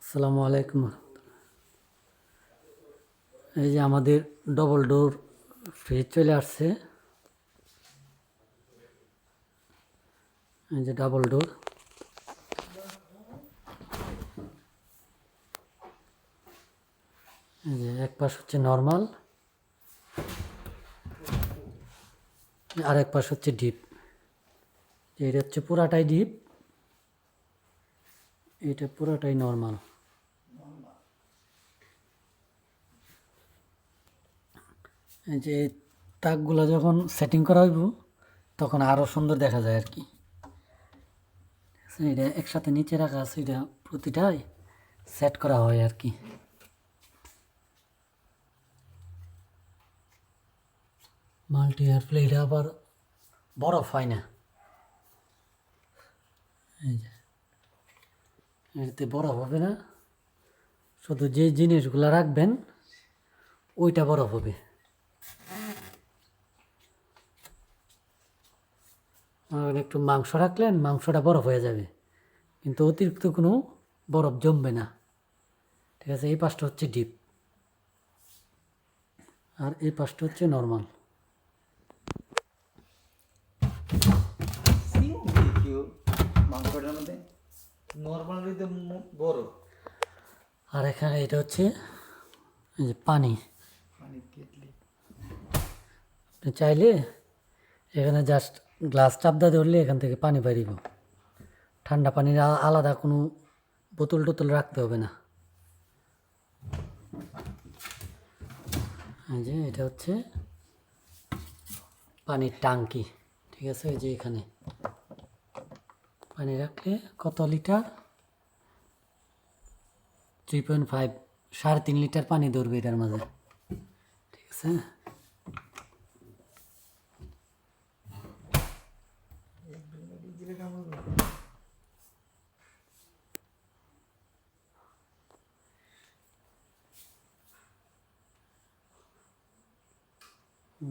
আসসালামু আলাইকুম। এই যে আমাদের ডবল ডোর ফ্রিজ চলে আসছে। এই যে ডাবল ডোর, এই যে এক পাশ হচ্ছে নর্মাল, আর এক পাশ হচ্ছে ডিপ। এটা হচ্ছে পুরাটাই ডিপ, এটা পুরাটাই নর্মাল। এই যে তাকগুলো যখন সেটিং করা হইব তখন আরও সুন্দর দেখা যায় আর কি। এটা একসাথে নিচে রাখা আছে, এটা প্রতিটাই সেট করা হয় আর কি। মাল্টি এয়ার প্লেট আবার বরফ হয় না, এই যে এতে বরফ হবে না, শুধু যে জিনিসগুলো রাখবেন ওইটা বরফ হবে। আর একটু মাংস রাখলেন, মাংসটা বরফ হয়ে যাবে, কিন্তু অতিরিক্ত কোনো বরফ জমবে না। ঠিক আছে, এই পাশটা হচ্ছে ডিপ আর এই পাশটা হচ্ছে নর্মাল। মাংসটার মধ্যে নর্মাল বড় আর এখানে এটা হচ্ছে এই যে পানি। পানি কেটলি আপনি চাইলে এখানে জাস্ট গ্লাস চাপদা ধরলে এখান থেকে পানি বেরিব। ঠান্ডা পানির আলাদা কোনো বোতল টোতল রাখতে হবে না। এই যে এটা হচ্ছে পানির ট্যাঙ্কি। ঠিক আছে, এই যে এখানে পানি রাখলে কত লিটার, 3.5, 3.5 লিটার পানি ধরবে এটার মাঝে। ঠিক আছে,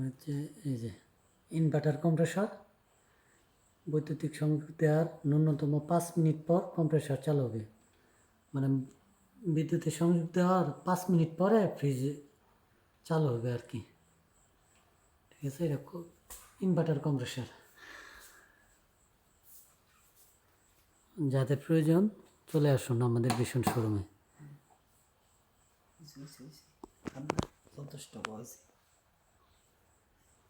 হচ্ছে এই যে ইনভার্টার কম্প্রেসর। বৈদ্যুতিক সংযোগ দেওয়ার ন্যূনতম 5 মিনিট পর কম্প্রেসর চালু হবে, মানে বিদ্যুতের সংযোগ দেওয়ার 5 মিনিট পরে ফ্রিজ চালু হবে আর কি। ঠিক আছে, এটা ইনভার্টার কম্প্রেসর। যাদের প্রয়োজন চলে আসুন আমাদের ভীষণ শোরুমে। যথেষ্ট হয়েছে।